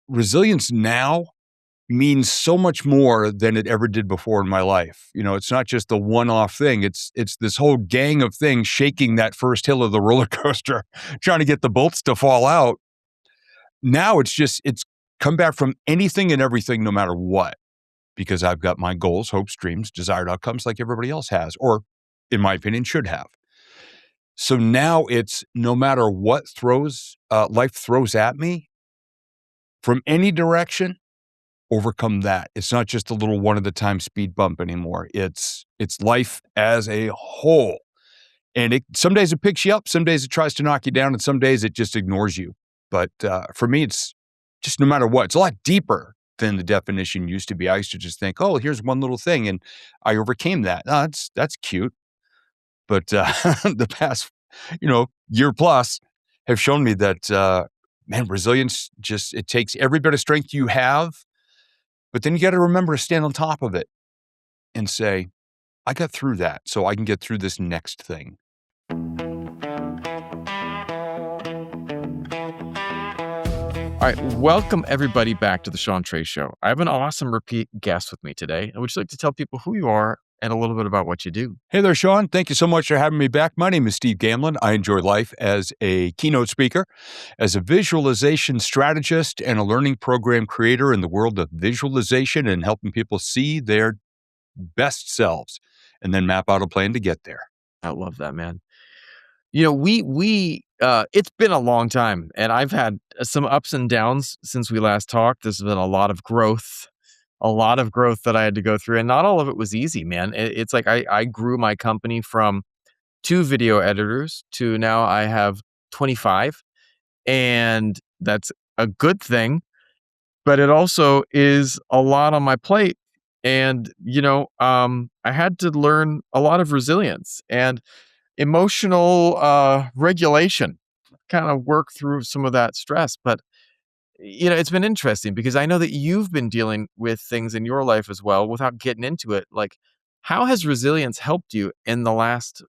resilience now means so much more than it ever did before in my life. It's not just the one-off thing. It's this whole gang of things shaking that first hill of the roller coaster, trying to get the bolts to fall out. Now it's come back from anything and everything, no matter what, because I've got my goals, hopes, dreams, desired outcomes like everybody else has, or in my opinion, should have. So now it's no matter what life throws at me from any direction, overcome that. It's not just a little one at a time speed bump anymore. It's life as a whole. And some days it picks you up, some days it tries to knock you down, and some days it just ignores you. But for me, it's just no matter what. It's a lot deeper than the definition used to be. I used to just think, oh, here's one little thing, and I overcame that. Oh, that's cute. But the past, year plus have shown me that, man, resilience it takes every bit of strength you have, but then you got to remember to stand on top of it and say, I got through that, so I can get through this next thing. All right, welcome everybody back to the Sean Trey Show. I have an awesome repeat guest with me today. I would you like to tell people who you are and a little bit about what you do? Hey there, Sean. Thank you so much for having me back. My name is Steve Gamlin. I enjoy life as a keynote speaker, as a visualization strategist, and a learning program creator in the world of visualization and helping people see their best selves and then map out a plan to get there. I love that, man. It's been a long time, and I've had some ups and downs since we last talked. There's been a lot of growth that I had to go through, and not all of it was easy, man. It's like I grew my company from 2 video editors to now I have 25, and that's a good thing, but it also is a lot on my plate. And, I had to learn a lot of resilience and emotional regulation, kind of work through some of that stress. But, it's been interesting because I know that you've been dealing with things in your life as well without getting into it. Like, how has resilience helped you in the last,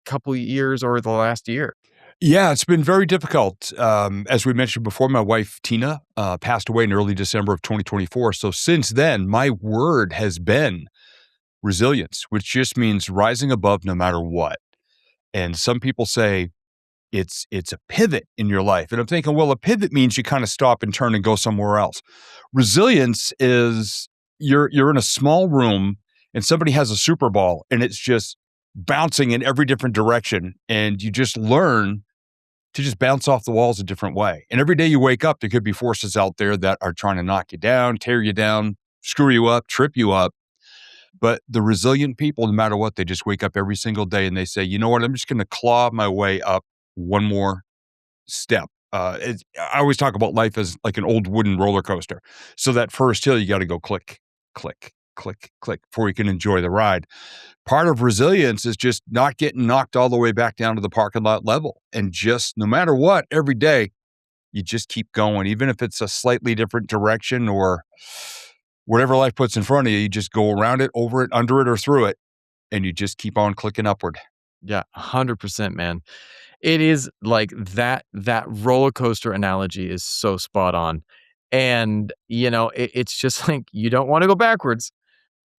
couple of years or the last year? Yeah, it's been very difficult. As we mentioned before, my wife, Tina, passed away in early December of 2024. So since then, my word has been resilience, which just means rising above no matter what. And some people say it's a pivot in your life. And I'm thinking, well, a pivot means you kind of stop and turn and go somewhere else. Resilience is you're in a small room and somebody has a super ball and it's just bouncing in every different direction. And you just learn to just bounce off the walls a different way. And every day you wake up, there could be forces out there that are trying to knock you down, tear you down, screw you up, trip you up. But the resilient people, no matter what, they just wake up every single day and they say, you know what, I'm just going to claw my way up one more step. I always talk about life as like an old wooden roller coaster. So that first hill, you got to go click, click, click, click before you can enjoy the ride. Part of resilience is just not getting knocked all the way back down to the parking lot level. And just no matter what, every day, you just keep going, even if it's a slightly different direction or whatever life puts in front of you, you just go around it, over it, under it, or through it, and you just keep on clicking upward. Yeah, 100%, man. It is like that roller coaster analogy is so spot on. And, it's just like you don't want to go backwards,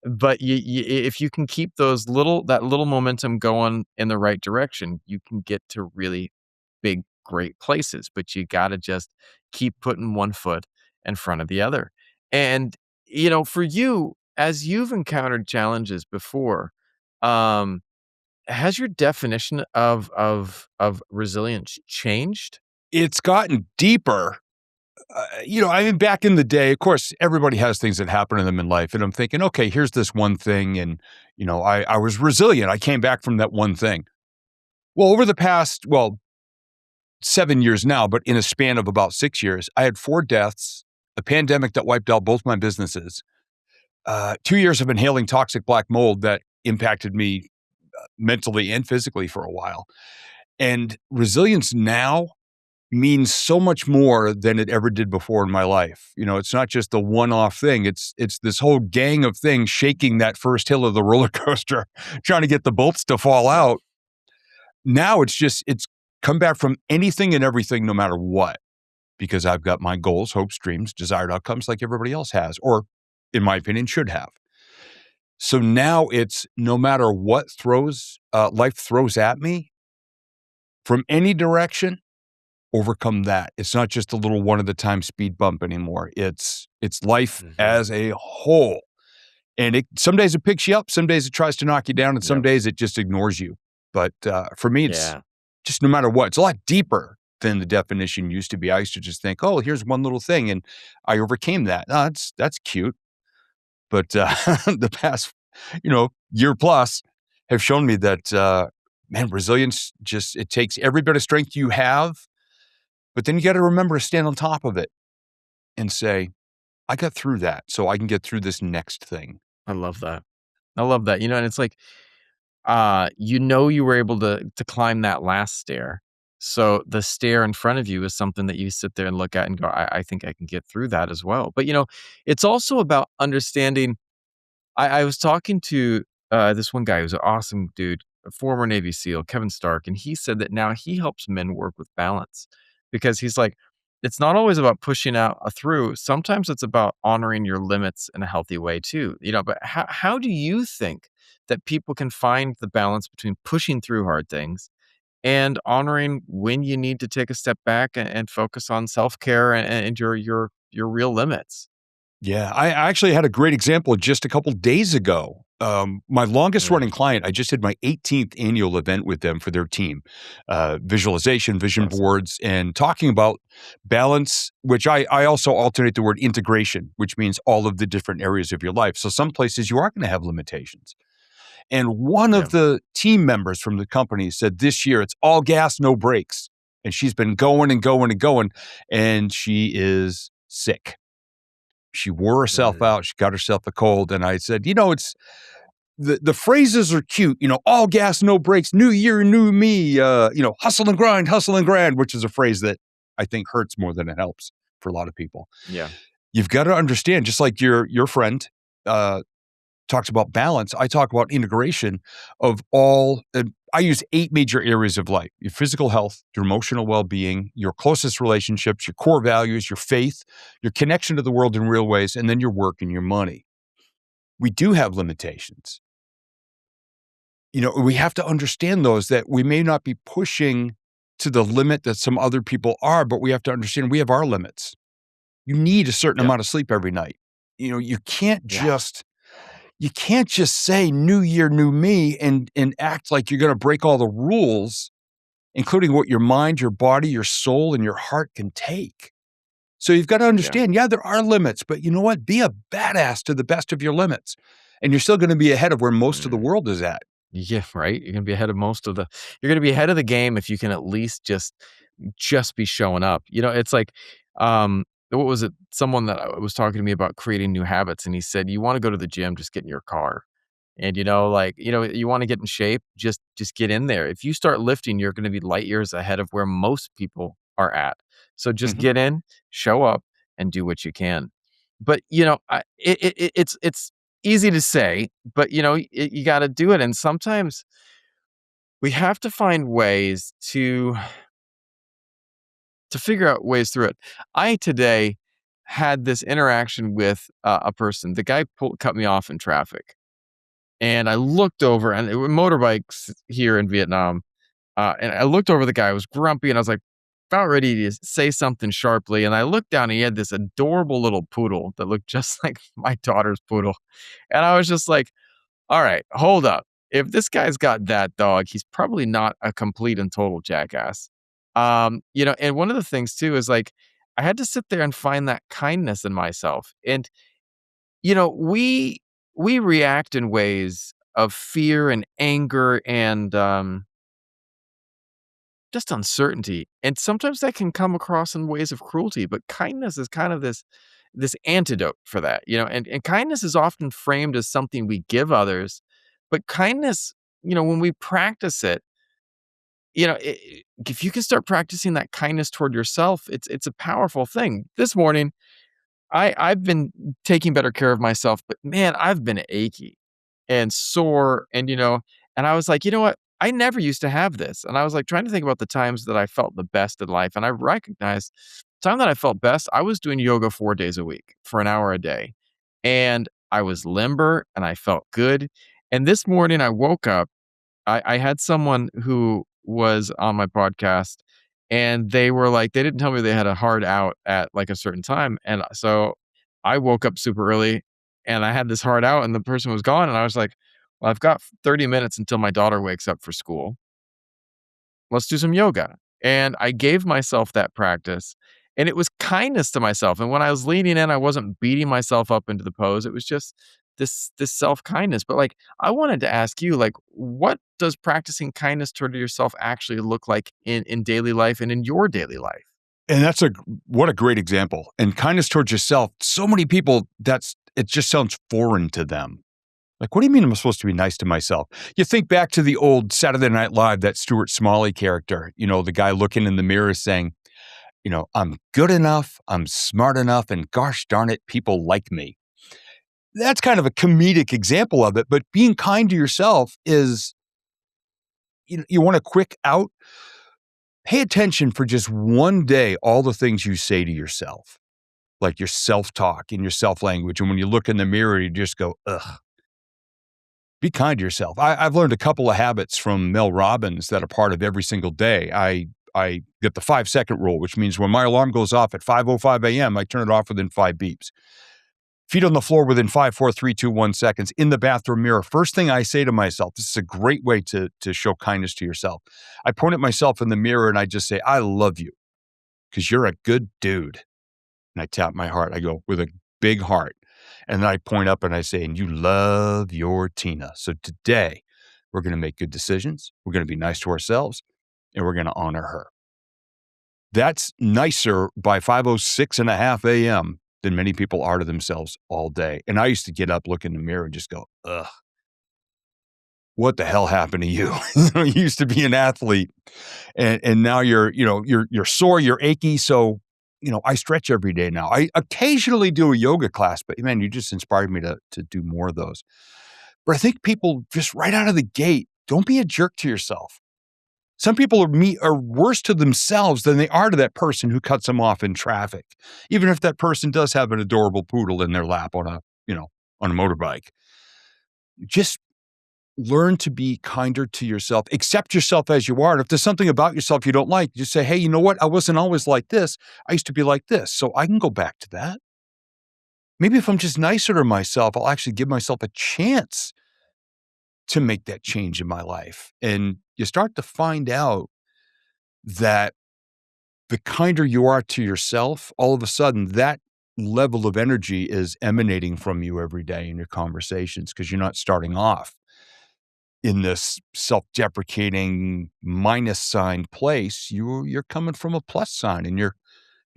but if you can keep that little momentum going in the right direction, you can get to really big, great places. But you got to just keep putting one foot in front of the other. And, for you, as you've encountered challenges before, has your definition of resilience changed? It's gotten deeper. Back in the day, of course, everybody has things that happen to them in life. And I'm thinking, okay, here's this one thing. And, I was resilient. I came back from that one thing. Well, over the past, 7 years now, but in a span of about 6 years, I had 4 deaths, a pandemic that wiped out both my businesses, 2 years of inhaling toxic black mold that impacted me mentally and physically for a while. And resilience now means so much more than it ever did before in my life. It's not just the one-off thing. It's this whole gang of things shaking that first hill of the roller coaster, trying to get the bolts to fall out. Now it's come back from anything and everything, no matter what. because I've got my goals, hopes, dreams, desired outcomes like everybody else has, or in my opinion, should have. So now it's no matter what life throws at me from any direction, overcome that. It's not just a little one at a time speed bump anymore. It's life Mhm. as a whole. And some days it picks you up, some days it tries to knock you down, and some Yep. days it just ignores you. But for me, it's Yeah. just no matter what. It's a lot deeper than the definition used to be. I used to just think, oh, here's one little thing, and I overcame that. No, that's cute. But the past, year plus have shown me that, man, resilience it takes every bit of strength you have, but then you got to remember to stand on top of it and say, I got through that, so I can get through this next thing. I love that. I love that. And it's like, you were able to climb that last stair. So the stair in front of you is something that you sit there and look at and go, I think I can get through that as well. But it's also about understanding. I was talking to this one guy who's an awesome dude, a former Navy SEAL, Kevin Stark, and he said that now he helps men work with balance because he's like, it's not always about pushing out a through. Sometimes it's about honoring your limits in a healthy way too. But how do you think that people can find the balance between pushing through hard things and honoring when you need to take a step back and focus on self care and your real limits? Yeah, I actually had a great example just a couple days ago. My longest Yeah, running client, I just did my 18th annual event with them for their team, visualization, vision awesome. boards, and talking about balance, which I also alternate the word integration, which means all of the different areas of your life. So some places you are going to have limitations. And one Yeah, of the team members from the company said this year it's all gas, no brakes. And she's been going and going and going, and she is sick. She wore herself mm, out. She got herself a cold. And I said, it's the phrases are cute, all gas, no brakes, new year, new me, hustle and grind, which is a phrase that I think hurts more than it helps for a lot of people. yeah, You've got to understand, just like your friend uh, talks about balance, I talk about integration of all. I use 8 major areas of life: your physical health, your emotional well-being, your closest relationships, your core values, your faith, your connection to the world in real ways, and then your work and your money. We do have limitations. We have to understand those, that we may not be pushing to the limit that some other people are, but we have to understand we have our limits. You need a certain yep, amount of sleep every night. You can't yeah, just say new year, new me and act like you're going to break all the rules, including what your mind, your body, your soul, and your heart can take. So you've got to yeah. understand, yeah, there are limits, but you know what? Be a badass to the best of your limits. And you're still going to be ahead of where most of the Mm. world is at. Yeah, right? You're gonna be ahead of the game if you can at least just be showing up. It's like, what was it? Someone that was talking to me about creating new habits, and he said, "You wanna go to the gym, just get in your car." And, you wanna get in shape, just get in there. If you start lifting, you're gonna be light years ahead of where most people are at. So just Mhm. get in, show up, and do what you can. But, it's easy to say, but, you gotta do it, and sometimes we have to find ways to figure out ways through it. I today had this interaction with a person. The guy cut me off in traffic, and I looked over, and it were motorbikes here in Vietnam, and I looked over, the guy was grumpy, and I was like, about ready to say something sharply, and I looked down, and he had this adorable little poodle that looked just like my daughter's poodle, and I was just like, all right, hold up. If this guy's got that dog, he's probably not a complete and total jackass. And one of the things too is like I had to sit there and find that kindness in myself. And we react in ways of fear and anger and just uncertainty. And sometimes that can come across in ways of cruelty, but kindness is kind of this antidote for that, and kindness is often framed as something we give others, but kindness, when we practice it, if you can start practicing that kindness toward yourself, it's a powerful thing. This morning, I've been taking better care of myself, but man, I've been achy and sore, and I was like, you know what? I never used to have this, and I was like trying to think about the times that I felt the best in life, and I recognized time that I felt best, I was doing yoga 4 days a week for an hour a day. And I was limber and I felt good. And this morning I woke up, I had someone who was on my podcast and they were like, they didn't tell me they had a hard out at like a certain time. And so I woke up super early and I had this hard out and the person was gone. And I was like, well, I've got 30 minutes until my daughter wakes up for school. Let's do some yoga. And I gave myself that practice and it was kindness to myself. And when I was leaning in, I wasn't beating myself up into the pose. It was just this self-kindness. But like I wanted to ask you, like, what does practicing kindness toward yourself actually look like in daily life and in your daily life? And what a great example. And kindness towards yourself. So many people, it just sounds foreign to them. Like, what do you mean I'm supposed to be nice to myself? You think back to the old Saturday Night Live, that Stuart Smalley character, the guy looking in the mirror saying, I'm good enough, I'm smart enough, and gosh darn it, people like me. That's kind of a comedic example of it, but being kind to yourself is, you want a quick out? Pay attention for just one day, all the things you say to yourself, like your self-talk and your self-language. And when you look in the mirror, you just go, ugh. Be kind to yourself. I've learned a couple of habits from Mel Robbins that are part of every single day. I get the 5-second rule, which means when my alarm goes off at 5:05 a.m., I turn it off within 5 beeps. Feet on the floor within 5, 4, 3, 2, 1 seconds. In the bathroom mirror, first thing I say to myself, this is a great way to show kindness to yourself. I point at myself in the mirror and I just say, I love you because you're a good dude. And I tap my heart. I go, with a big heart. And then I point up and I say, and you love your Tina. So today we're going to make good decisions. We're going to be nice to ourselves and we're going to honor her. That's nicer by 5:06 and a half a.m. than many people are to themselves all day. And I used to get up, look in the mirror and just go, ugh, what the hell happened to you? You used to be an athlete and now you're sore, you're achy. So, I stretch every day now. I occasionally do a yoga class, but man, you just inspired me to do more of those. But I think people just right out of the gate, don't be a jerk to yourself. Some people are worse to themselves than they are to that person who cuts them off in traffic, even if that person does have an adorable poodle in their lap on a motorbike. Just learn to be kinder to yourself. Accept yourself as you are. And if there's something about yourself you don't like, just say, hey, you know what? I wasn't always like this. I used to be like this. So I can go back to that. Maybe if I'm just nicer to myself, I'll actually give myself a chance to make that change in my life. And you start to find out that the kinder you are to yourself, all of a sudden that level of energy is emanating from you every day in your conversations because you're not starting off in this self-deprecating minus sign place. You're coming from a plus sign and you're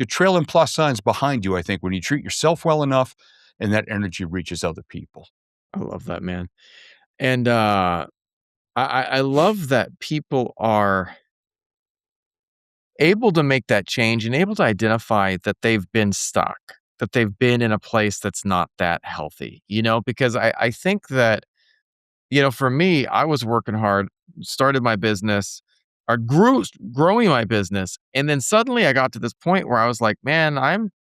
trailing plus signs behind you, I think, when you treat yourself well enough and that energy reaches other people. I love that, man. And I love that people are able to make that change and able to identify that they've been stuck, that they've been in a place that's not that healthy, because I think that, for me, I was working hard, started my business, or growing my business, and then suddenly I got to this point where I was like, man, I'm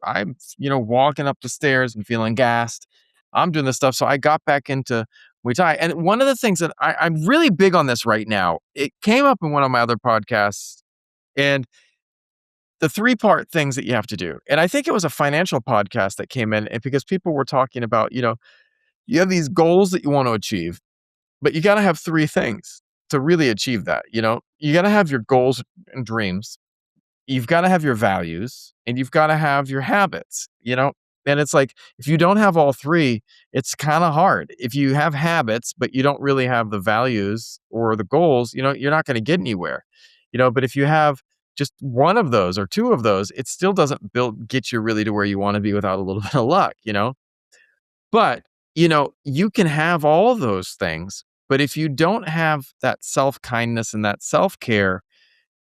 walking up the stairs and feeling gassed. I'm doing this stuff, so I got back into Muay Thai. And one of the things that I'm really big on this right now, it came up in one of my other podcasts, and the 3-part things that you have to do. And I think it was a financial podcast that came in, and because people were talking about, you have these goals that you want to achieve, but you got to have 3 things to really achieve that. You got to have your goals and dreams. You've got to have your values and you've got to have your habits, And it's like, if you don't have all 3, it's kind of hard. If you have habits, but you don't really have the values or the goals, you're not going to get anywhere, but if you have just one of those or 2 of those, it still doesn't get you really to where you want to be without a little bit of luck, But, you can have all those things, but if you don't have that self-kindness and that self-care,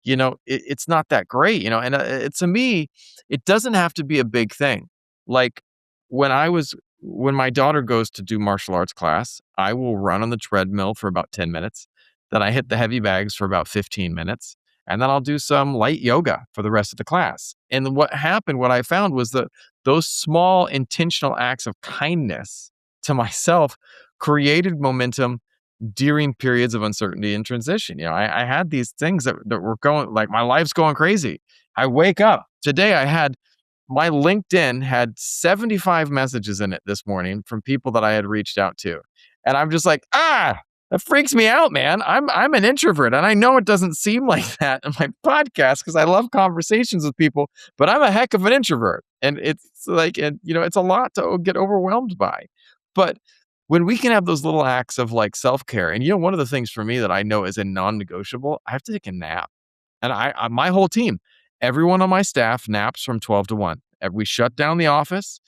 it's not that great, and to me, it doesn't have to be a big thing. Like when my daughter goes to do martial arts class, I will run on the treadmill for about 10 minutes. Then I hit the heavy bags for about 15 minutes. and then I'll do some light yoga for the rest of the class. And then what I found was that those small intentional acts of kindness to myself created momentum during periods of uncertainty and transition. I had these things that were going, like, my life's going crazy. I wake up today, my LinkedIn had 75 messages in it this morning from people that I had reached out to. And I'm just like, that freaks me out, man. I'm an introvert, and I know it doesn't seem like that in my podcast because I love conversations with people, but I'm a heck of an introvert. And it's like, it's a lot to get overwhelmed by. But when we can have those little acts of like self-care, and one of the things for me that I know is a non-negotiable, I have to take a nap. And my whole team, everyone on my staff naps from 12 to 1. We shut down the office,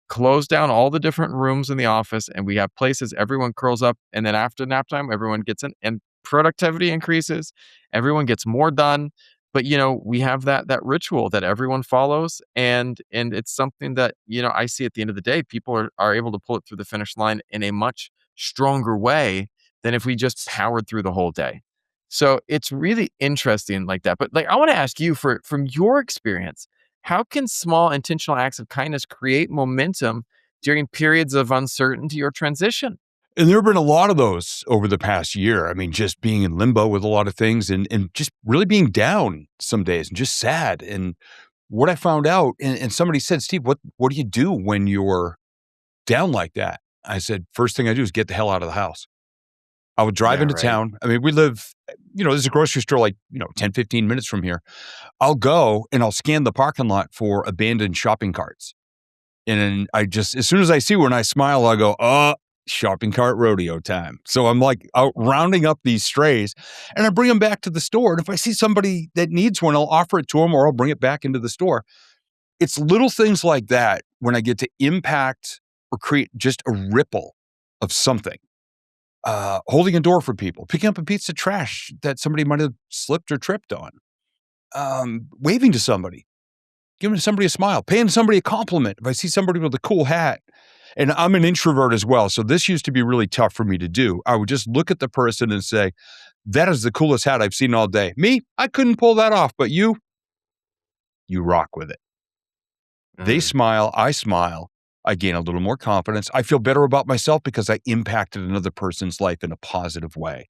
close down all the different rooms in the office, and we have places everyone curls up. And then after nap time, everyone gets in, and productivity increases. Everyone gets more done. But we have that ritual that everyone follows, and it's something that I see at the end of the day, people are able to pull it through the finish line in a much stronger way than if we just powered through the whole day. So it's really interesting like that. But like, I want to ask you, from your experience, how can small intentional acts of kindness create momentum during periods of uncertainty or transition? And there have been a lot of those over the past year. I mean, just being in limbo with a lot of things and just really being down some days and just sad. And what I found out, and somebody said, Steve, what do you do when you're down like that? I said, first thing I do is get the hell out of the house. I would drive Yeah, into right. town. I mean, we live, there's a grocery store like, 10, 15 minutes from here. I'll go and I'll scan the parking lot for abandoned shopping carts. And I just, as soon as I see one, I smile, I go, shopping cart rodeo time. So I'm like out rounding up these strays and I bring them back to the store. And if I see somebody that needs one, I'll offer it to them or I'll bring it back into the store. It's little things like that when I get to impact or create just a ripple of something. Holding a door for people, picking up a piece of trash that somebody might have slipped or tripped on, waving to somebody, giving somebody a smile, paying somebody a compliment. If I see somebody with a cool hat, and I'm an introvert as well, so this used to be really tough for me to do. I would just look at the person and say, that is the coolest hat I've seen all day. Me, I couldn't pull that off, but you rock with it. They Mm. smile, I smile. I gain a little more confidence. I feel better about myself because I impacted another person's life in a positive way.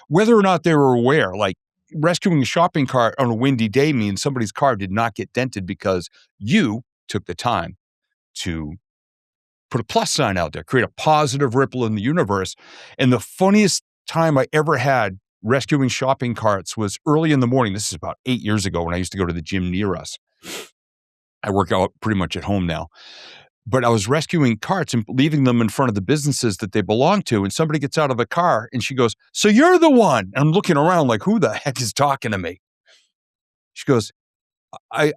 Whether or not they were aware, like rescuing a shopping cart on a windy day means somebody's car did not get dented because you took the time to put a plus sign out there, create a positive ripple in the universe. And the funniest time I ever had rescuing shopping carts was early in the morning. This is about 8 years ago when I used to go to the gym near us. I work out pretty much at home now. But I was rescuing carts and leaving them in front of the businesses that they belong to. And somebody gets out of a car and she goes, so you're the one. And I'm looking around like, who the heck is talking to me? She goes, I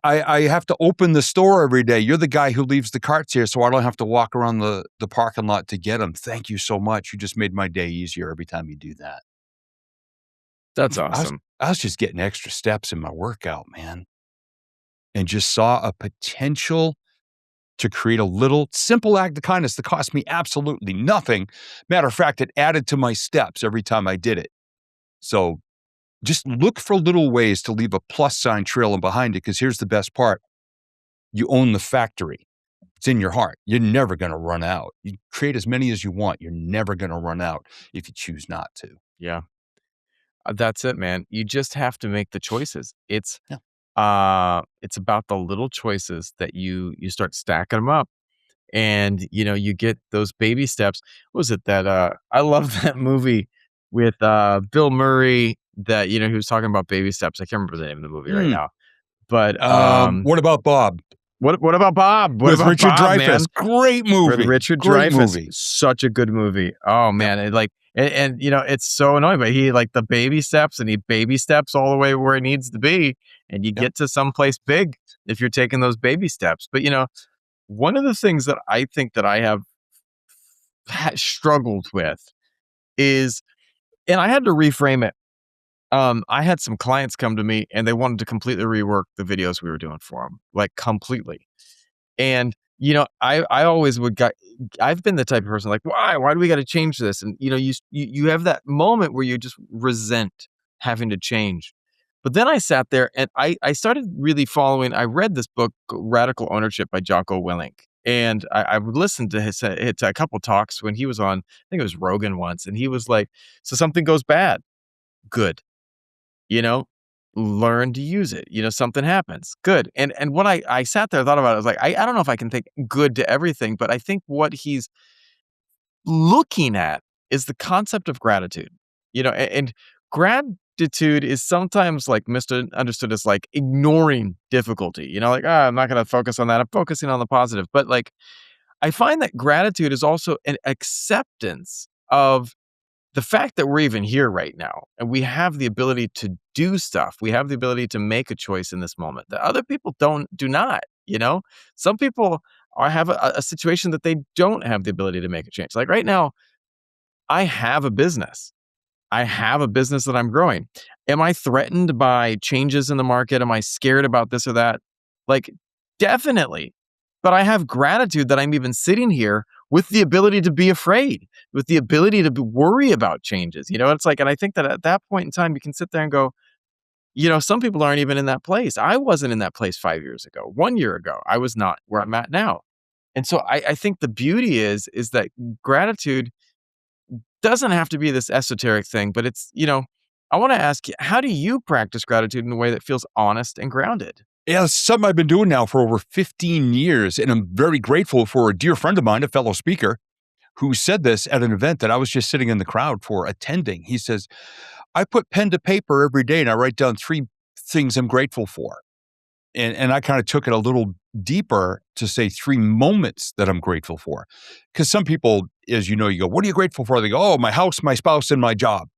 have to open the store every day. You're the guy who leaves the carts here, so I don't have to walk around the parking lot to get them. Thank you so much. You just made my day easier every time you do that. That's I was, awesome. I was just getting extra steps in my workout, man, and just saw a potential to create a little simple act of kindness that cost me absolutely nothing. Matter of fact, it added to my steps every time I did it. So just look for little ways to leave a plus sign trailing behind it, because here's the best part. You own the factory. It's in your heart. You're never going to run out. You create as many as you want. You're never going to run out if you choose not to. Yeah. That's it, man. You just have to make the choices. Yeah. It's about the little choices that you start stacking them up, and you get those baby steps. What was it that I love that movie with Bill Murray, that he was talking about baby steps. I can't remember the name of the movie right Mm. now. But What about Bob what about Bob? What with about Richard Bob, man? Dreyfuss? Great With movie. Richard Great Dreyfuss, movie. such a good movie. Oh Yep. man, and it's so annoying, but he like the baby steps, and he baby steps all the way where he needs to be, and you Yep. get to someplace big if you're taking those baby steps. But one of the things that I think that I have struggled with is, and I had to reframe it. I had some clients come to me and they wanted to completely rework the videos we were doing for them, like completely. And I always I've been the type of person like, why do we got to change this? And you have that moment where you just resent having to change. But then I sat there and I started really following. I read this book, Radical Ownership by Jocko Willink. And I would listen to to a couple talks when he was on, I think it was Rogan once, and he was like, so something goes bad. Good. You know, learn to use it. Something happens. Good. And when I sat there, I thought about it, I was like, I don't know if I can think good to everything, but I think what he's looking at is the concept of gratitude. And gratitude is sometimes like misunderstood as like ignoring difficulty. Like, I'm not going to focus on that. I'm focusing on the positive. But like, I find that gratitude is also an acceptance of the fact that we're even here right now and we have the ability to do stuff. We have the ability to make a choice in this moment that other people do not. Some people have a situation that they don't have the ability to make a change. Like right now, I have a business. I have a business that I'm growing. Am I threatened by changes in the market? Am I scared about this or that? Like, definitely. But I have gratitude that I'm even sitting here with the ability to be afraid, with the ability to worry about changes. It's like, and I think that at that point in time, you can sit there and go, some people aren't even in that place. I wasn't in that place 5 years ago. 1 year ago, I was not where I'm at now. And so I think the beauty is that gratitude doesn't have to be this esoteric thing, but I want to ask you, how do you practice gratitude in a way that feels honest and grounded? Yeah, it's something I've been doing now for over 15 years. And I'm very grateful for a dear friend of mine, a fellow speaker, who said this at an event that I was just sitting in the crowd for attending. He says, I put pen to paper every day and I write down 3 things I'm grateful for. And I kind of took it a little deeper to say 3 moments that I'm grateful for. Because some people, as you know, you go, what are you grateful for? They go, oh, my house, my spouse, and my job.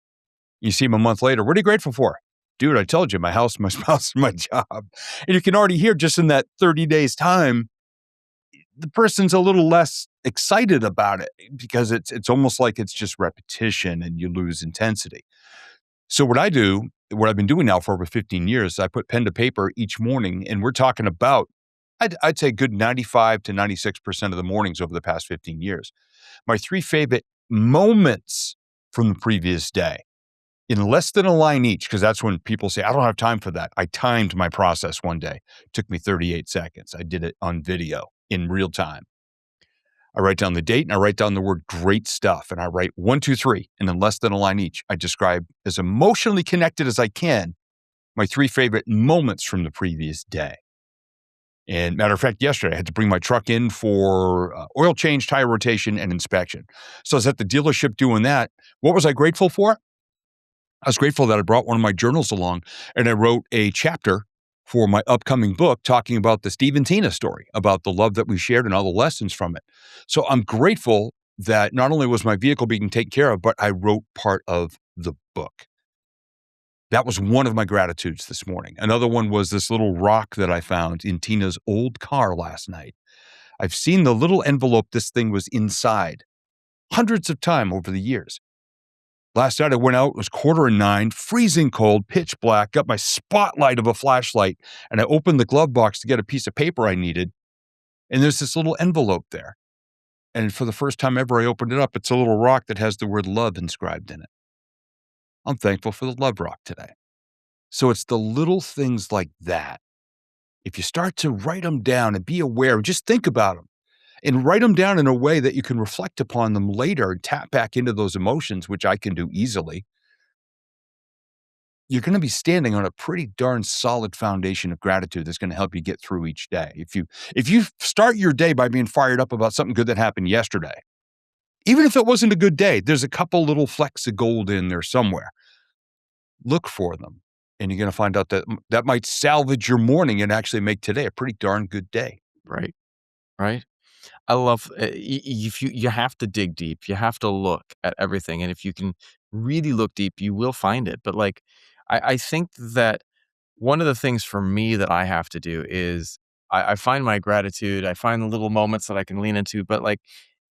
You see them a month later, what are you grateful for? Dude, I told you, my house, my spouse, and my job. And you can already hear just in that 30 days time, the person's a little less excited about it because it's almost like it's just repetition and you lose intensity. So what I do, what I've been doing now for over 15 years, I put pen to paper each morning, and we're talking about, I'd say a good 95 to 96% of the mornings over the past 15 years. My 3 favorite moments from the previous day in less than a line each, because that's when people say, I don't have time for that. I timed my process one day. It took me 38 seconds. I did it on video in real time. I write down the date and I write down the word great stuff. And I write 1, 2, 3, and in less than a line each, I describe as emotionally connected as I can my 3 favorite moments from the previous day. And matter of fact, yesterday I had to bring my truck in for oil change, tire rotation, and inspection. So I was at the dealership doing that. What was I grateful for? I was grateful that I brought one of my journals along and I wrote a chapter for my upcoming book talking about the Steve and Tina story, about the love that we shared and all the lessons from it. So I'm grateful that not only was my vehicle being taken care of, but I wrote part of the book. That was one of my gratitudes this morning. Another one was this little rock that I found in Tina's old car last night. I've seen the little envelope this thing was inside hundreds of times over the years. Last night I went out, it was 9:15, freezing cold, pitch black, got my spotlight of a flashlight, and I opened the glove box to get a piece of paper I needed, and there's this little envelope there. And for the first time ever I opened it up, it's a little rock that has the word love inscribed in it. I'm thankful for the love rock today. So it's the little things like that. If you start to write them down and be aware, just think about them and write them down in a way that you can reflect upon them later and tap back into those emotions, which I can do easily. You're going to be standing on a pretty darn solid foundation of gratitude that's going to help you get through each day. If you start your day by being fired up about something good that happened yesterday, even if it wasn't a good day, there's a couple little flecks of gold in there somewhere. Look for them, and you're going to find out that that might salvage your morning and actually make today a pretty darn good day. Right. Right. I love if you have to dig deep. You have to look at everything, and if you can really look deep, you will find it. But like, I think that one of the things for me that I have to do is I find my gratitude. I find the little moments that I can lean into. But like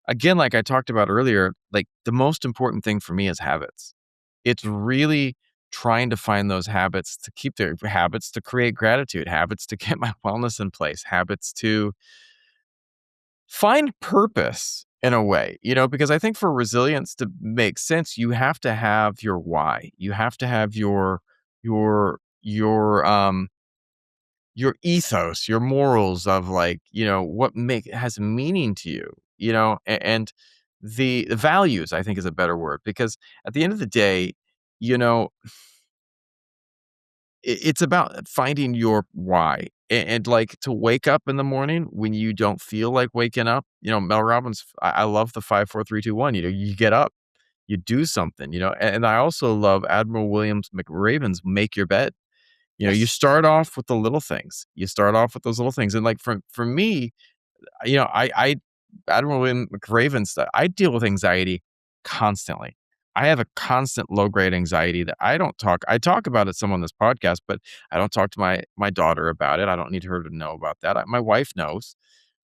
again, like I talked about earlier, like the most important thing for me is habits. It's really trying to find those habits to keep their habits to create gratitude, habits to get my wellness in place, habits to find purpose in a way, because I think for resilience to make sense, you have to have your why. You have to have your ethos, your morals of like, what make has meaning to you, and the values, I think is a better word, because at the end of the day, you know, it's about finding your why. And like to wake up in the morning when you don't feel like waking up, Mel Robbins, I love the 5 4 3 2 1. You get up, you do something, and I also love Admiral Williams McRaven's Make Your Bed. You Yes. start off with the little things. You start off with those little things. And like for me, I Admiral William McRaven stuff, I deal with anxiety constantly. I have a constant low grade anxiety that I talk about it some on this podcast, but I don't talk to my daughter about it. I don't need her to know about that. My wife knows.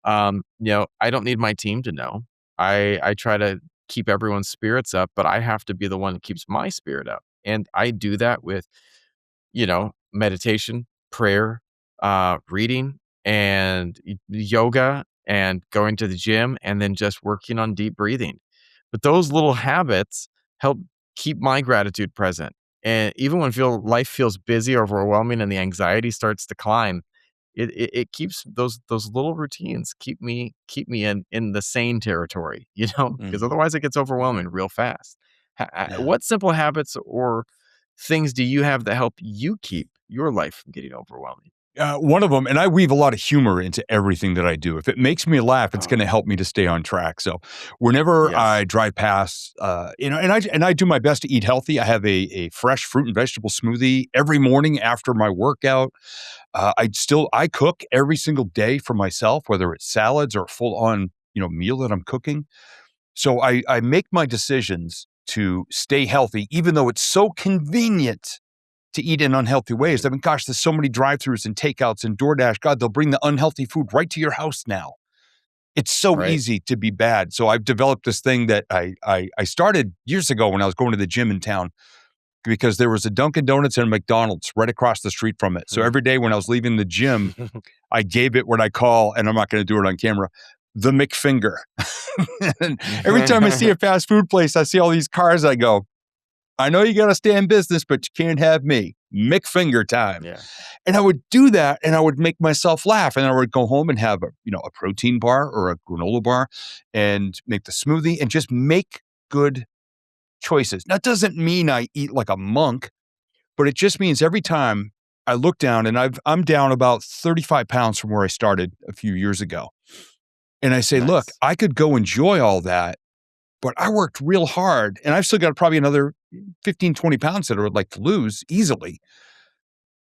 I don't need my team to know. I try to keep everyone's spirits up, but I have to be the one that keeps my spirit up. And I do that with meditation, prayer, reading, and yoga, and going to the gym, and then just working on deep breathing. But those little habits help keep my gratitude present. And even when life feels busy or overwhelming and the anxiety starts to climb, it keeps those little routines keep me in the sane territory, because Mhm. otherwise it gets overwhelming real fast. Yeah. What simple habits or things do you have that help you keep your life from getting overwhelming? One of them, and I weave a lot of humor into everything that I do. If it makes me laugh, it's going to Oh, help me to stay on track. So, whenever yes. I drive past, and I do my best to eat healthy. I have a fresh fruit and vegetable smoothie every morning after my workout. I cook every single day for myself, whether it's salads or full on meal that I'm cooking. So I make my decisions to stay healthy, even though it's so convenient to eat in unhealthy ways. Right. I mean, gosh, there's so many drive-throughs and takeouts and DoorDash. God, they'll bring the unhealthy food right to your house now. It's so Right. easy to be bad. So I've developed this thing that I started years ago when I was going to the gym in town, because there was a Dunkin' Donuts and a McDonald's right across the street from it. So Hmm. every day when I was leaving the gym, I gave it what I call, and I'm not going to do it on camera, the McFinger. And every time I see a fast food place, I see all these cars, I go, I know you got to stay in business, but you can't have me. McFinger time. Yeah. And I would do that, and I would make myself laugh. And I would go home and have a protein bar or a granola bar and make the smoothie and just make good choices. That doesn't mean I eat like a monk, but it just means every time I look down, and I'm down about 35 pounds from where I started a few years ago. And I say, look, Nice. I could go enjoy all that, but I worked real hard, and I've still got probably another 15, 20 pounds that I would like to lose easily.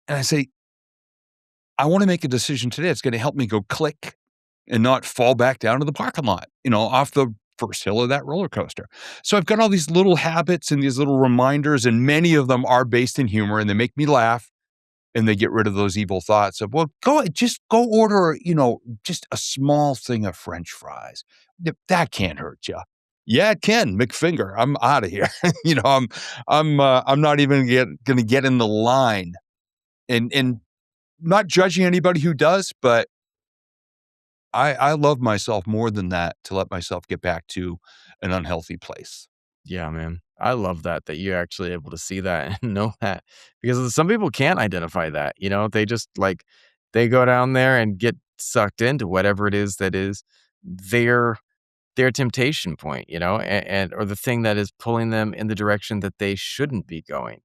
And I say, I want to make a decision today. It's going to help me go click and not fall back down to the parking lot, off the first hill of that roller coaster. So I've got all these little habits and these little reminders, and many of them are based in humor, and they make me laugh, and they get rid of those evil thoughts of, well, just go order, just a small thing of French fries. That can't hurt you. Yeah, it can. McFinger. I'm out of here. I'm not even going to get in the line, and not judging anybody who does, but I love myself more than that to let myself get back to an unhealthy place. Yeah, man. I love that you're actually able to see that and know that, because some people can't identify that, they just like they go down there and get sucked into whatever it is that is their their temptation point, and or the thing that is pulling them in the direction that they shouldn't be going.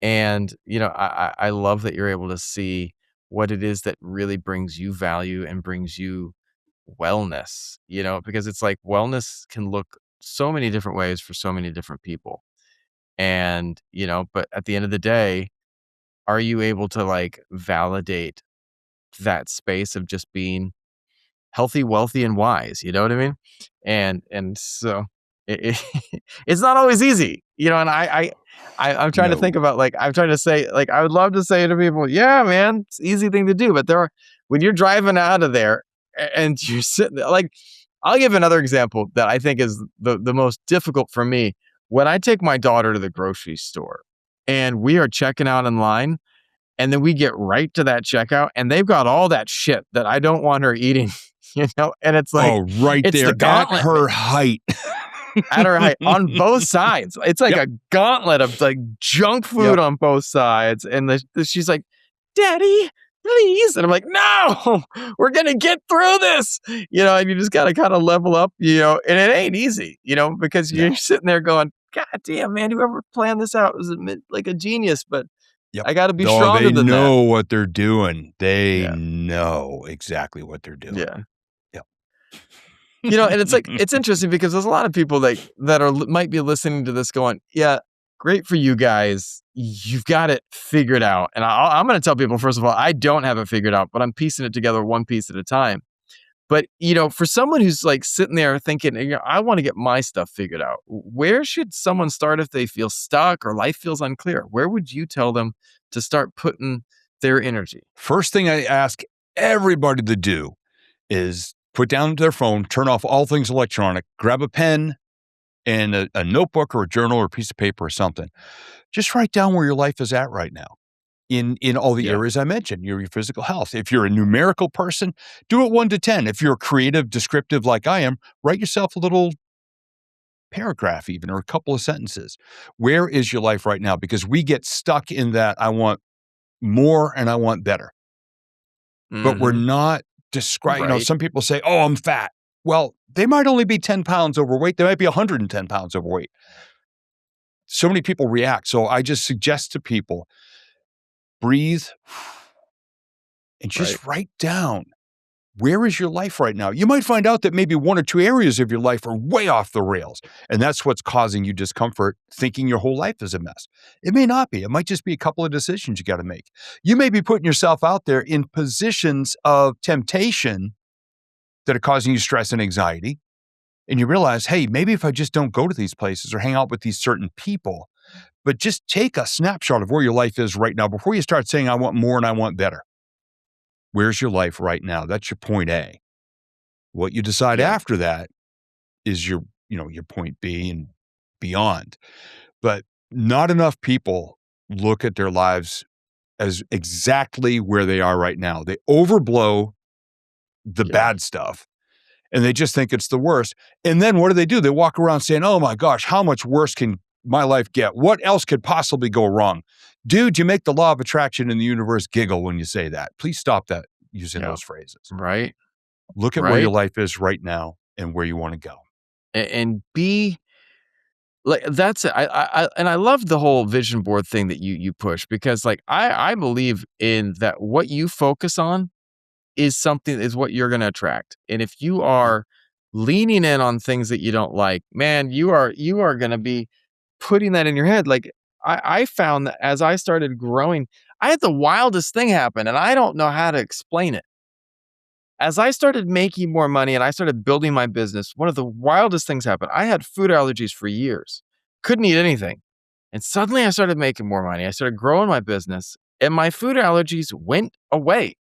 And, I love that you're able to see what it is that really brings you value and brings you wellness, because it's like wellness can look so many different ways for so many different people. And, but at the end of the day, are you able to like validate that space of just being healthy, wealthy, and wise, you know what I mean? And so it's not always easy, and I'm trying to think No. about, like, I'm trying to say, like, I would love to say to people, "Yeah, man, it's an easy thing to do," but when you're driving out of there and you're sitting there, like, I'll give another example that I think is the most difficult for me. When I take my daughter to the grocery store and we are checking out in line, and then we get right to that checkout, and they've got all that shit that I don't want her eating, and it's like, Oh, right it's the there at gauntlet, her height. at her height on both sides. It's like Yep. a gauntlet of like junk food Yep. on both sides. And she's like, Daddy, please. And I'm like, no, we're going to get through this. And you just got to kind of level up, and it ain't easy, because you're No. sitting there going, God damn, man, whoever planned this out was like a genius, but Yep. I got to be Oh, stronger they than that. know what they're doing. They Yeah. know exactly what they're doing. Yeah. Yep. And it's like, it's interesting because there's a lot of people that might be listening to this going, yeah, great for you guys. You've got it figured out. And I'm going to tell people, first of all, I don't have it figured out, but I'm piecing it together one piece at a time. But, for someone who's like sitting there thinking, I want to get my stuff figured out, where should someone start if they feel stuck or life feels unclear? Where would you tell them to start putting their energy? First thing I ask everybody to do is put down their phone, turn off all things electronic, grab a pen and a notebook or a journal or a piece of paper or something. Just write down where your life is at right now in all the Yeah. areas I mentioned, your physical health. If you're a numerical person, do it 1 to 10. If you're creative, descriptive like I am, write yourself a little paragraph even or a couple of sentences. Where is your life right now? Because we get stuck in that I want more and I want better. But we're Mm-hmm. not describing, Right. some people say, oh, I'm fat. Well, they might only be 10 pounds overweight. They might be 110 pounds overweight. So many people react. So I just suggest to people, breathe and Right. just write down, where is your life right now? You might find out that maybe 1 or 2 areas of your life are way off the rails. And that's what's causing you discomfort, thinking your whole life is a mess. It may not be. It might just be a couple of decisions you got to make. You may be putting yourself out there in positions of temptation that are causing you stress and anxiety. And you realize, hey, maybe if I just don't go to these places or hang out with these certain people, but just take a snapshot of where your life is right now before you start saying, I want more and I want better. Where's your life right now? That's your point A. What you decide Yeah. after that is your point B and beyond. But not enough people look at their lives as exactly where they are right now. They overblow the Yeah. bad stuff and they just think it's the worst. And then what do? They walk around saying, oh my gosh, how much worse can my life get? What else could possibly go wrong? Dude, you make the law of attraction in the universe giggle when you say that. Please stop that using Yeah. those phrases. Right. Look at where your Right. life is right now and where you want to go. And be like, that's it. I love the whole vision board thing that you push, because like I believe in that. What you focus on is what you're going to attract. And if you are leaning in on things that you don't like, man, you are going to be putting that in your head. Like I found that as I started growing, I had the wildest thing happen, and I don't know how to explain it. As I started making more money and I started building my business, one of the wildest things happened. I had food allergies for years, couldn't eat anything. And suddenly I started making more money. I started growing my business and my food allergies went away.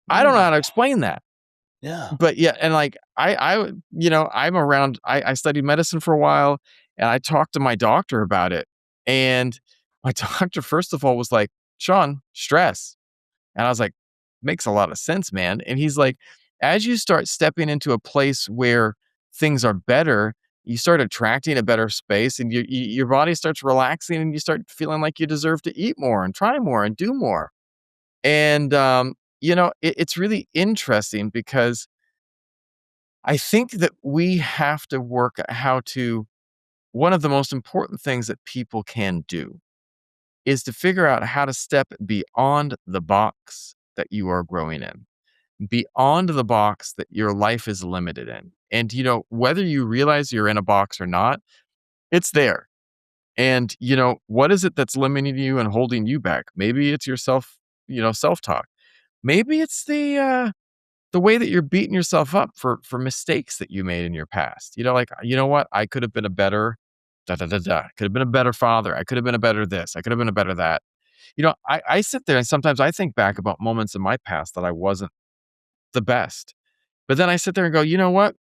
I don't know how to explain that. Yeah. But yeah, and like I'm around, I studied medicine for a while and I talked to my doctor about it. And my doctor, first of all, was like, Sean, stress. And I was like, makes a lot of sense, man. And he's like, as you start stepping into a place where things are better, you start attracting a better space and your body starts relaxing and you start feeling like you deserve to eat more and try more and do more. And, it's really interesting because I think that we have to work at one of the most important things that people can do is to figure out how to step beyond the box that you are growing in, beyond the box that your life is limited in. And, whether you realize you're in a box or not, it's there. And, what is it that's limiting you and holding you back? Maybe it's your self-talk. Maybe it's the way that you're beating yourself up for mistakes that you made in your past. Like, you know what? I could have been a better da da da da. Could have been a better father. I could have been a better this. I could have been a better that. I sit there and sometimes I think back about moments in my past that I wasn't the best. But then I sit there and go, you know what?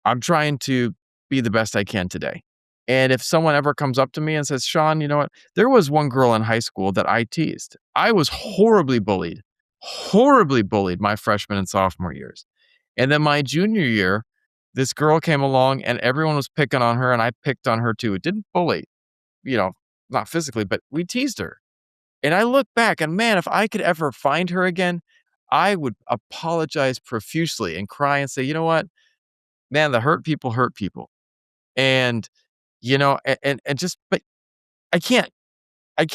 I'm trying to be the best I can today. And if someone ever comes up to me and says, Sean, you know what? There was one girl in high school that I teased. I was horribly bullied my freshman and sophomore years. And then my junior year, this girl came along and everyone was picking on her and I picked on her too. It didn't bully, not physically, but we teased her. And I look back and man, if I could ever find her again, I would apologize profusely and cry and say, you know what, man, the hurt people hurt people. And, and just, but I can't, I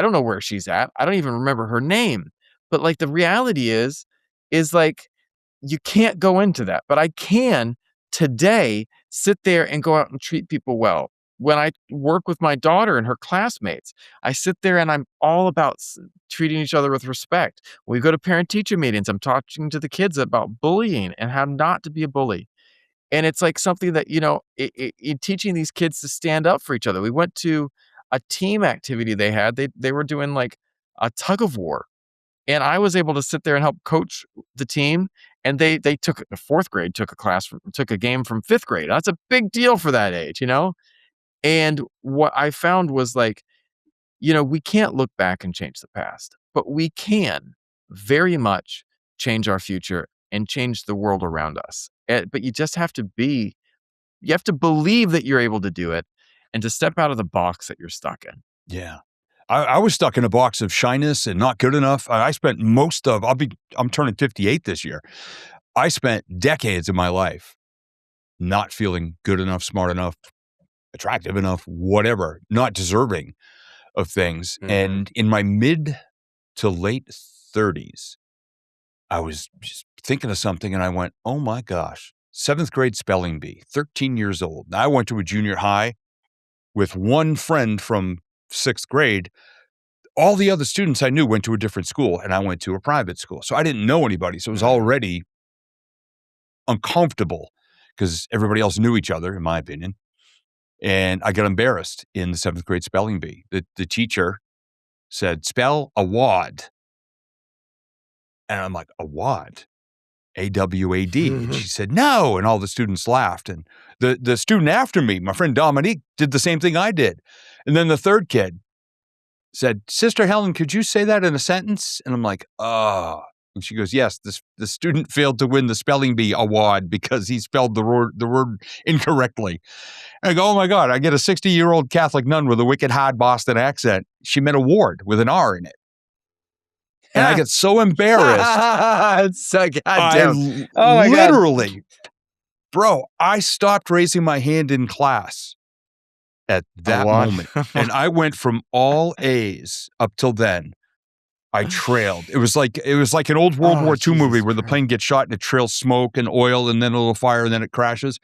don't know where she's at. I don't even remember her name. But like the reality is like, you can't go into that, but I can today sit there and go out and treat people well. When I work with my daughter and her classmates, I sit there and I'm all about treating each other with respect. When we go to parent teacher meetings, I'm talking to the kids about bullying and how not to be a bully. And it's like something that, in teaching these kids to stand up for each other. We went to a team activity they had. They were doing like a tug of war. And I was able to sit there and help coach the team. And they took the fourth grade, took a game from fifth grade. That's a big deal for that age. And what I found was like, we can't look back and change the past, but we can very much change our future and change the world around us. But you have to believe that you're able to do it and to step out of the box that you're stuck in. Yeah. I was stuck in a box of shyness and not good enough. I spent I'm turning 58 this year. I spent decades of my life not feeling good enough, smart enough, attractive enough, whatever, not deserving of things. Mhm. And in my mid to late 30s, I was just thinking of something and I went, oh my gosh, 7th grade spelling bee, 13 years old. Now, I went to a junior high with one friend from 6th grade. All the other students I knew went to a different school and I went to a private school. So I didn't know anybody. So it was already uncomfortable because everybody else knew each other, in my opinion. And I got embarrassed in the 7th grade spelling bee. The teacher said, spell awad. And I'm like, awad? AWAD. And she said, no. And all the students laughed. And the student after me, my friend Dominique, did the same thing I did. And then the third kid said, Sister Helen, could you say that in a sentence? And I'm like, oh. And she goes, yes, the student failed to win the spelling bee award because he spelled the word incorrectly. And I go, oh my God, I get a 60-year-old Catholic nun with a wicked hard Boston accent. She meant award with an R in it. And I get so embarrassed. It's so goddamn. Oh my literally, God. Bro, I stopped raising my hand in class at that moment. And I went from all A's up till then. I trailed. It was like an old World War II movie where the plane gets shot and it trails smoke and oil and then a little fire and then it crashes.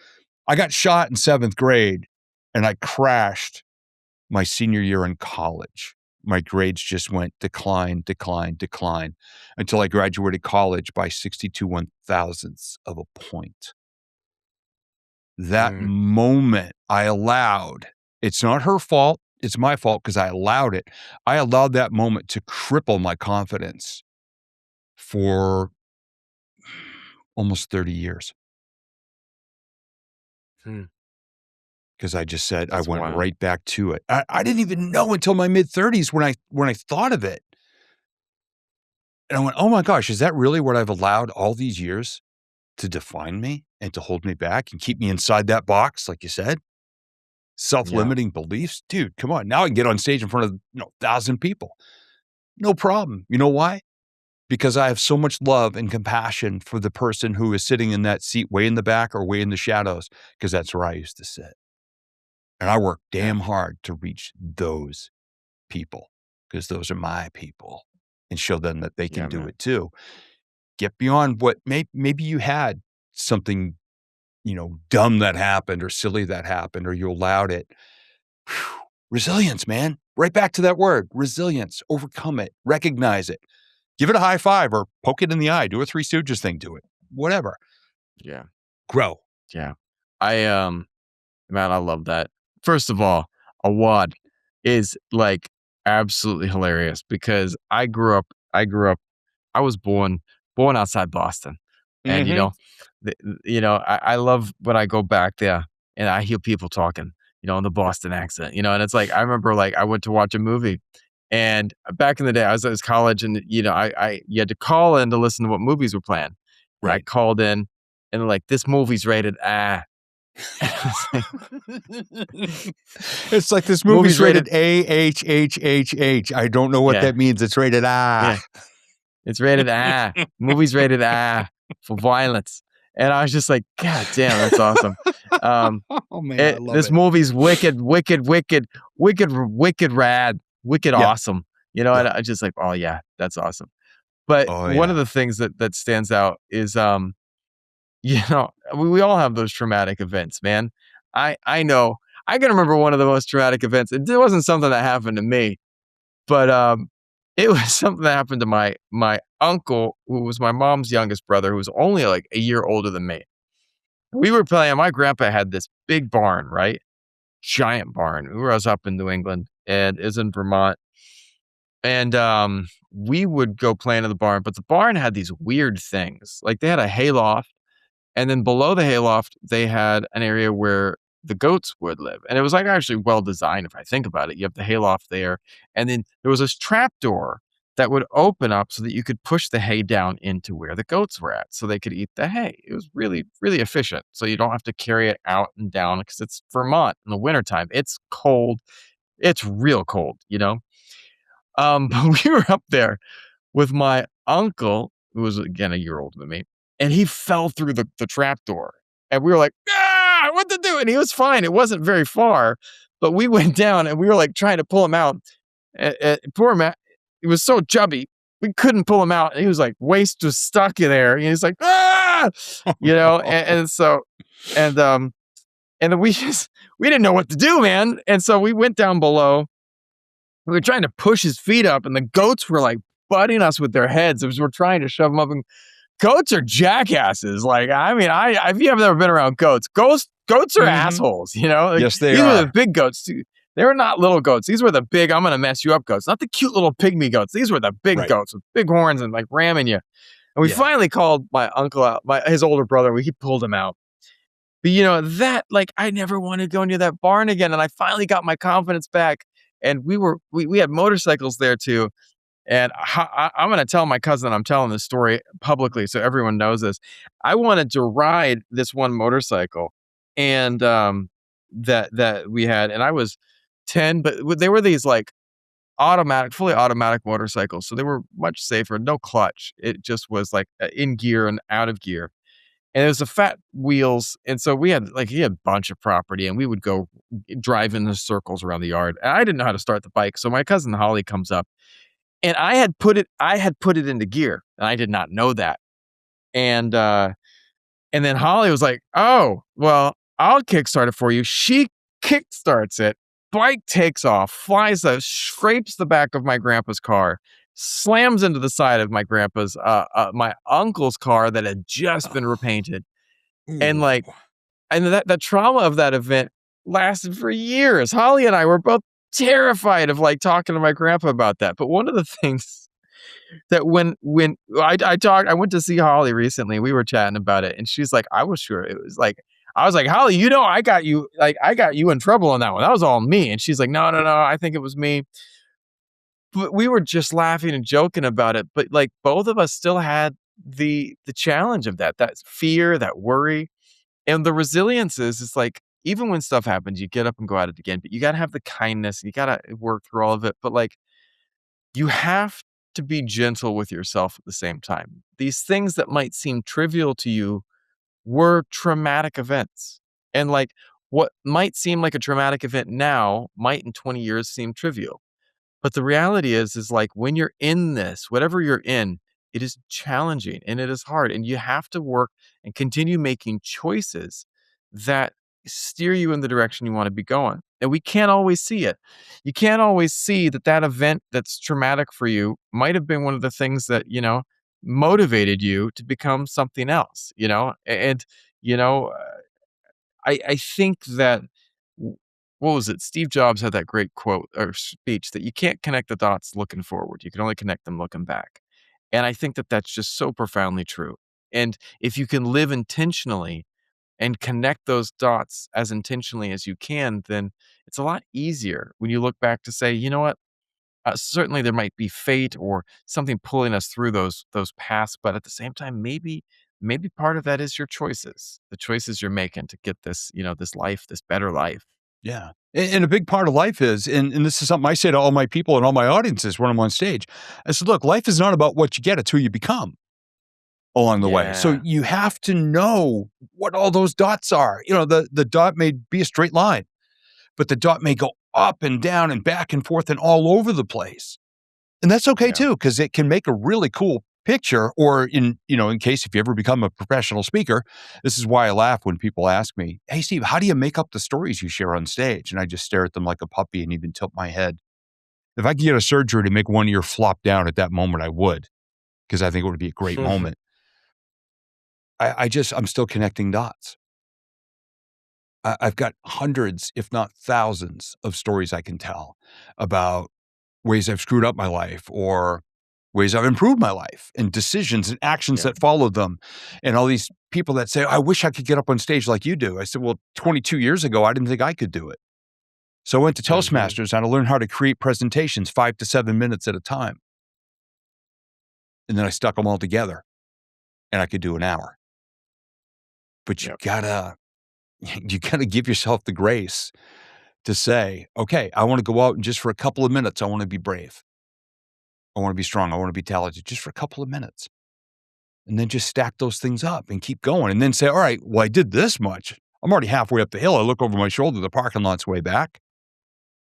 I got shot in 7th grade and I crashed my senior year in college. My grades just went decline until I graduated college by 62 1,000ths of a point. That moment I allowed, it's not her fault. It's my fault because I allowed it. I allowed that moment to cripple my confidence for almost 30 years. Because I just said, I went right back to it. I didn't even know until my mid-30s when I thought of it. And I went, oh my gosh, is that really what I've allowed all these years to define me and to hold me back and keep me inside that box, like you said? Self-limiting beliefs? Dude, come on. Now I can get on stage in front of 1,000 people. No problem. You know why? Because I have so much love and compassion for the person who is sitting in that seat way in the back or way in the shadows, because that's where I used to sit. And I work damn hard to reach those people because those are my people and show them that they can do it too. Get beyond what maybe you had something, dumb that happened or silly that happened or you allowed it. Whew. Resilience, man. Right back to that word, resilience. Overcome it. Recognize it. Give it a high five or poke it in the eye. Do a Three Stooges thing to it. Whatever. Yeah. Grow. Yeah. Man, I love that. First of all, awad is like absolutely hilarious because I was born outside Boston. And I love when I go back there and I hear people talking, in the Boston accent, and it's like, I remember like I went to watch a movie and back in the day I was at college and, you had to call in to listen to what movies were playing. Right. I called in and they're like, "This movie's rated ah." And I was like, It's like this movie's "Movie's rated." rated AHHHH. I don't know what Yeah, that means. It's rated ah. yeah. It's rated ah. Movie's rated ah for violence. And I was just like, God damn, that's awesome. Oh man, I love This it. movie's wicked rad, wicked Yeah, awesome. You know, yeah. and I just like, oh yeah, that's awesome. But Oh one of yeah. the things that stands out is you know, we all have those traumatic events, man. I know. I can remember one of the most traumatic events. It wasn't something that happened to me, but it was something that happened to my uncle, who was my mom's youngest brother, who was only like a year older than me. We were playing. My grandpa had this big barn, right? Giant barn. We were up in New England and is in Vermont. And we would go play into the barn, but the barn had these weird things. Like they had a hayloft, and then below the hayloft, they had an area where the goats would live. And it was like actually well designed if I think about it. You have the hayloft there, and then there was this trap door that would open up so that you could push the hay down into where the goats were at so they could eat the hay. It was really, really efficient. So you don't have to carry it out and down because it's Vermont in the wintertime. It's cold. It's real cold, you know? But we were up there with my uncle, who was again a year older than me, and he fell through the trap door. And we were like, ah, what to do? And he was fine. It wasn't very far, but we went down and we were like trying to pull him out. Poor Matt, he was so chubby. We couldn't pull him out. And he was like, waist was stuck in there. And he's like, ah, you know, and and then we didn't know what to do, man. And so we went down below. We were trying to push his feet up, and the goats were like butting us with their heads as we're trying to shove them up. And goats are jackasses. Like, I mean, if you have never been around goats are Mhm. assholes. You know, like, Yes, they these were the are. big goats too. They were not little goats. These were the big, I'm gonna mess you up goats, not the cute little pygmy goats. These were the big Right. goats with big horns and like ramming you. And we Yeah. finally called my uncle out, his older brother. He pulled him out. But you know that, like, I never wanted to go near that barn again. And I finally got my confidence back. And we had motorcycles there too. And I'm going to tell my cousin I'm telling this story publicly so everyone knows this. I wanted to ride this one motorcycle, and that we had, and I was 10, but they were these like fully automatic motorcycles, so they were much safer. No clutch. It just was like in gear and out of gear. And it was the fat wheels, and so he had a bunch of property, and we would go drive in the circles around the yard. And I didn't know how to start the bike, so my cousin Holly comes up, and I had put it into gear, and I did not know that. And and then Holly was like, "Oh, well, I'll kickstart it for you." She kickstarts it, bike takes off, flies out, scrapes the back of my grandpa's car, slams into the side of my uncle's car that had just been repainted, and Ooh. like, and that trauma of that event lasted for years. Holly and I were both terrified of like talking to my grandpa about that. But one of the things that when I went to see Holly recently, we were chatting about it, and she's like, I was sure it was like, I was like, Holly, you know, I got you in trouble on that one. That was all me. And she's like, no, no, no, I think it was me. But we were just laughing and joking about it. But like both of us still had the challenge of that fear, that worry. And the resilience is it's like, even when stuff happens, you get up and go at it again, but you gotta have the kindness, you gotta work through all of it. But like, you have to be gentle with yourself at the same time. These things that might seem trivial to you were traumatic events. And like, what might seem like a traumatic event now might in 20 years seem trivial. But the reality is like when you're in this, whatever you're in, it is challenging and it is hard. And you have to work and continue making choices that steer you in the direction you want to be going. And we can't always see it. You can't always see that event that's traumatic for you might have been one of the things that, you know, motivated you to become something else, you know? And, you know, I think that what was it? Steve Jobs had that great quote or speech that you can't connect the dots looking forward. You can only connect them looking back. And I think that that's just so profoundly true. And if you can live intentionally and connect those dots as intentionally as you can, then it's a lot easier when you look back to say, you know what? Certainly there might be fate or something pulling us through those paths, but at the same time, maybe maybe part of that is your choices, the choices you're making to get this, this life, this better life. Yeah. And a big part of life is, and this is something I say to all my people and all my audiences when I'm on stage. I said, look, life is not about what you get, it's who you become along the way. So Yeah. you have to know what all those dots are. The dot may be a straight line, but the dot may go up and down and back and forth and all over the place. And that's okay Yeah. too, because it can make a really cool picture. Or in case if you ever become a professional speaker, this is why I laugh when people ask me, hey, Steve, how do you make up the stories you share on stage? And I just stare at them like a puppy and even tilt my head. If I could get a surgery to make one ear flop down at that moment, I would, because I think it would be a great moment. I'm still connecting dots. I've got hundreds, if not thousands, of stories I can tell about ways I've screwed up my life or ways I've improved my life and decisions and actions Yeah. that followed them. And all these people that say, I wish I could get up on stage like you do. I said, well, 22 years ago, I didn't think I could do it. So I went to Toastmasters and I learned how to create presentations 5 to 7 minutes at a time. And then I stuck them all together and I could do an hour. But you gotta give yourself the grace to say, okay, I want to go out and just for a couple of minutes, I want to be brave. I want to be strong. I want to be talented just for a couple of minutes. And then just stack those things up and keep going. And then say, all right, well, I did this much. I'm already halfway up the hill. I look over my shoulder. The parking lot's way back,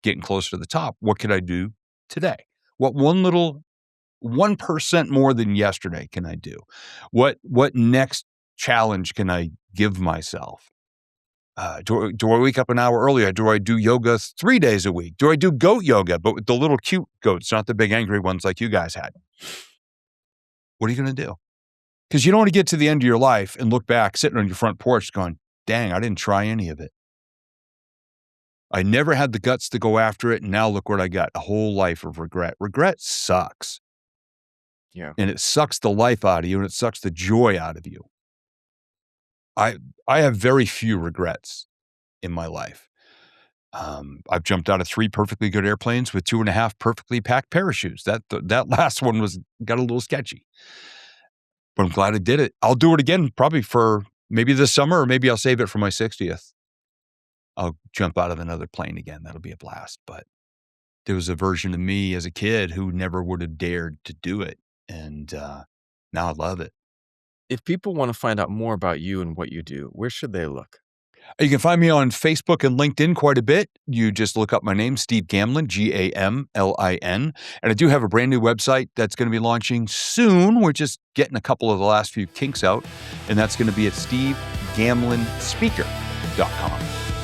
getting closer to the top. What can I do today? What 1% more than yesterday can I do? What next challenge can I give myself? Do I wake up an hour earlier? Do I do yoga 3 days a week? Do I do goat yoga, but with the little cute goats, not the big angry ones like you guys had? What are you going to do? Because you don't want to get to the end of your life and look back sitting on your front porch going, dang, I didn't try any of it. I never had the guts to go after it. And now look what I got, a whole life of regret. Regret sucks. Yeah. And it sucks the life out of you and it sucks the joy out of you. I have very few regrets in my life. I've jumped out of 3 perfectly good airplanes with 2.5 perfectly packed parachutes. That last one got a little sketchy. But I'm glad I did it. I'll do it again probably for maybe this summer or maybe I'll save it for my 60th. I'll jump out of another plane again. That'll be a blast. But there was a version of me as a kid who never would have dared to do it. And now I love it. If people want to find out more about you and what you do, where should they look? You can find me on Facebook and LinkedIn quite a bit. You just look up my name, Steve Gamlin, Gamlin. And I do have a brand new website that's going to be launching soon. We're just getting a couple of the last few kinks out. And that's going to be at stevegamlinspeaker.com.